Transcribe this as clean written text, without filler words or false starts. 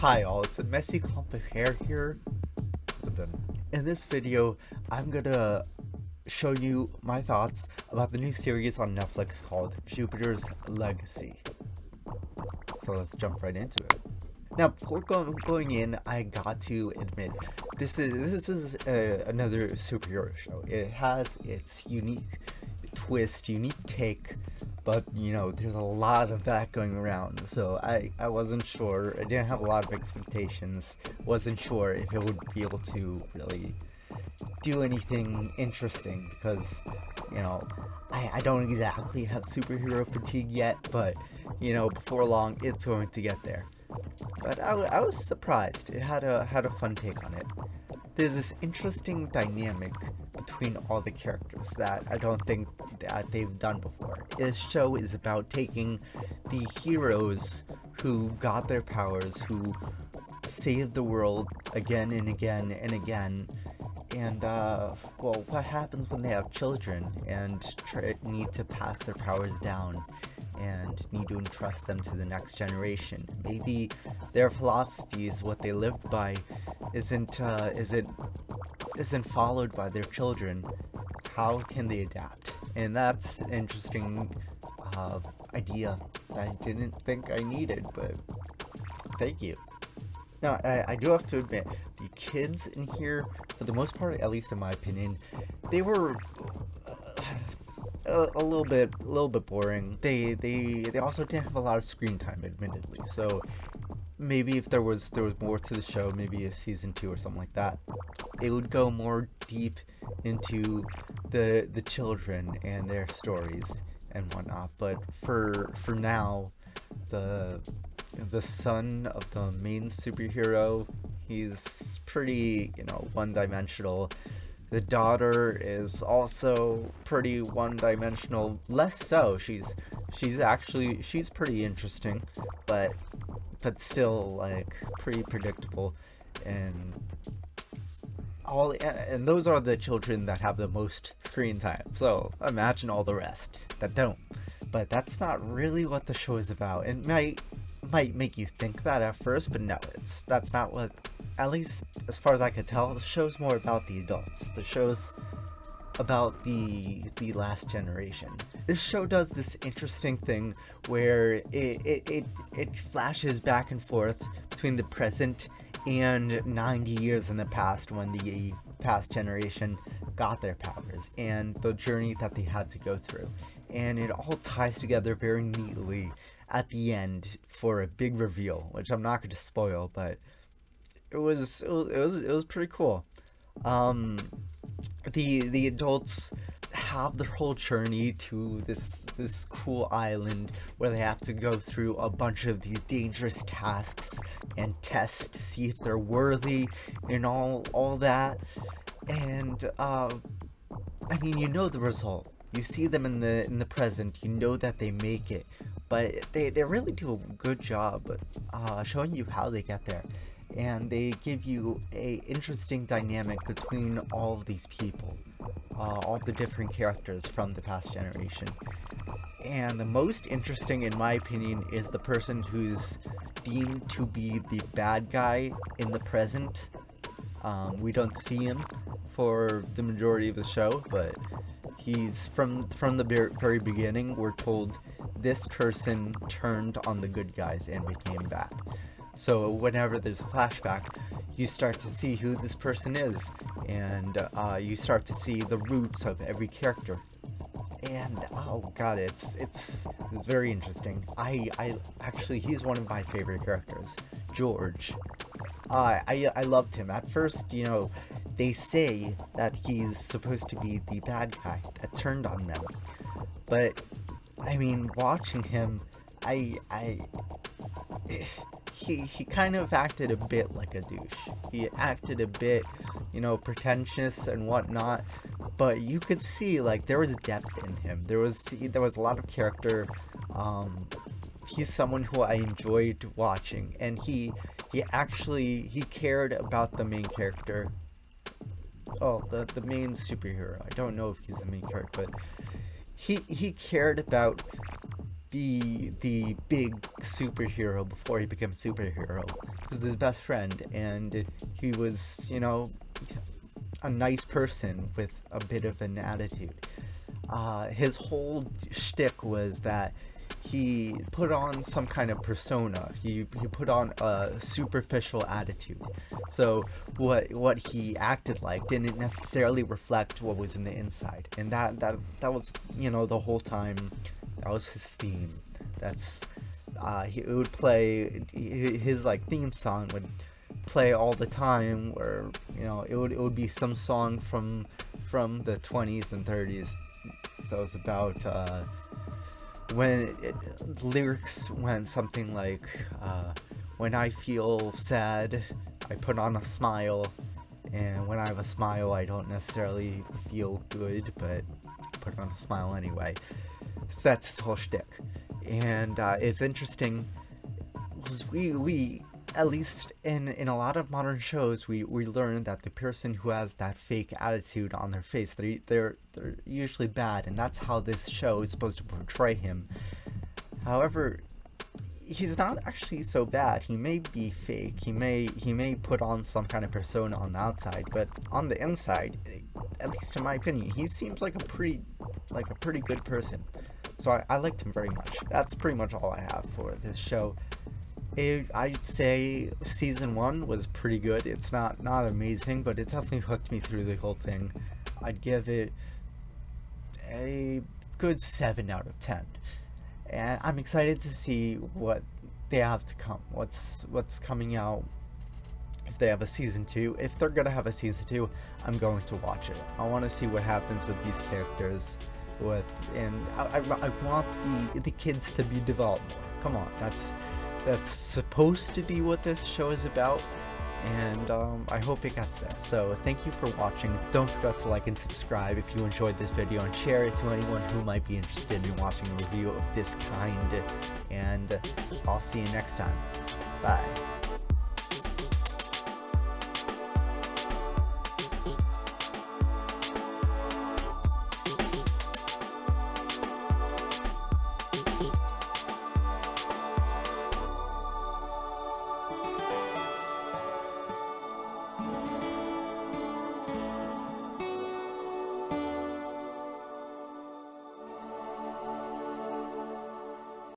Hi all, it's a messy clump of hair here. In this video, I'm gonna show you my thoughts about the new series on Netflix called Jupiter's Legacy. So let's jump right into it. Now, before going in, I got to admit, this is another superhero show. It has its unique twist, unique take, but there's a lot of that going around. So I wasn't sure. I didn't have a lot of expectations. Wasn't sure if it would be able to really do anything interesting because I don't exactly have superhero fatigue yet, but before long it's going to get there. But I was surprised. It had a fun take on it. There's this interesting dynamic between all the characters that I don't think that they've done before. This show is about taking the heroes who got their powers, who saved the world again and again and again, and what happens when they have children and need to pass their powers down and need to entrust them to the next generation. Maybe their philosophies, what they lived by, isn't followed by their children. How can they adapt? And that's an interesting idea that I didn't think I needed, but thank you. Now, I do have to admit, the kids in here, for the most part, at least in my opinion, they were a little bit boring. They also didn't have a lot of screen time, admittedly. So maybe if there was more to the show, maybe a season 2 or something like that, it would go more deep into the children and their stories and whatnot. But for now, the son of the main superhero, he's pretty one-dimensional. The daughter is also pretty one-dimensional. Less so. She's pretty interesting, but still like pretty predictable. And those are the children that have the most screen time. So imagine all the rest that don't. But that's not really what the show is about. It might make you think that at first, but no, that's not what. At least as far as I could tell, the show's more about the adults. The show's about the last generation. This show does this interesting thing where it flashes back and forth between the present and 90 years in the past when the past generation got their powers and the journey that they had to go through. And it all ties together very neatly at the end for a big reveal, which I'm not going to spoil, but it was pretty cool. The adults have their whole journey to this cool island where they have to go through a bunch of these dangerous tasks and tests to see if they're worthy and all that. And I mean, the result. You see them in the present. You know that they make it, but they really do a good job showing you how they get there. And they give you a interesting dynamic between all of these people, all the different characters from the past generation. And the most interesting, in my opinion, is the person who's deemed to be the bad guy in the present. We don't see him for the majority of the show, but he's from the very beginning. We're told this person turned on the good guys and became bad. So whenever there's a flashback, you start to see who this person is, and you start to see the roots of every character. And oh god, it's very interesting. I actually, he's one of my favorite characters, George. I loved him at first. They say that he's supposed to be the bad guy that turned on them, but I mean, watching him, he kind of acted a bit like a douche. He acted a bit, pretentious and whatnot, but you could see like there was depth in him. There was a lot of character. He's someone who I enjoyed watching, and he cared about the main character. Oh, the main superhero. I don't know if he's the main character, but he cared about the big superhero before he became a superhero, was his best friend, and he was, you know, a nice person with a bit of an attitude. His whole shtick was that he put on some kind of persona. He put on a superficial attitude. So what he acted like didn't necessarily reflect what was in the inside. And that was, you know, the whole time, that was his theme. That's it would play, his like theme song would play all the time, where, you know, it would be some song from the 20s and 30s that was about lyrics went something like, when I feel sad, I put on a smile, and when I have a smile, I don't necessarily feel good, but put on a smile anyway. So that's his whole shtick. And it's interesting, because we at least in a lot of modern shows, we learn that the person who has that fake attitude on their face, they're usually bad, and that's how this show is supposed to portray him. However, he's not actually so bad. He may be fake. He may put on some kind of persona on the outside, but on the inside, at least in my opinion, he seems like a pretty good person. So I liked him very much. That's pretty much all I have for this show. I'd say season 1 was pretty good. It's not amazing, but it definitely hooked me through the whole thing. I'd give it a good 7 out of 10. And I'm excited to see what they have to come. What's coming out. If they have a season 2, if they're gonna have a season 2, I'm going to watch it. I want to see what happens with these characters. And I want the kids to be developed more. Come on, that's supposed to be what this show is about, and I hope it gets there. So thank you for watching. Don't forget to like and subscribe if you enjoyed this video, and share it to anyone who might be interested in watching a review of this kind, and I'll see you next time. Bye.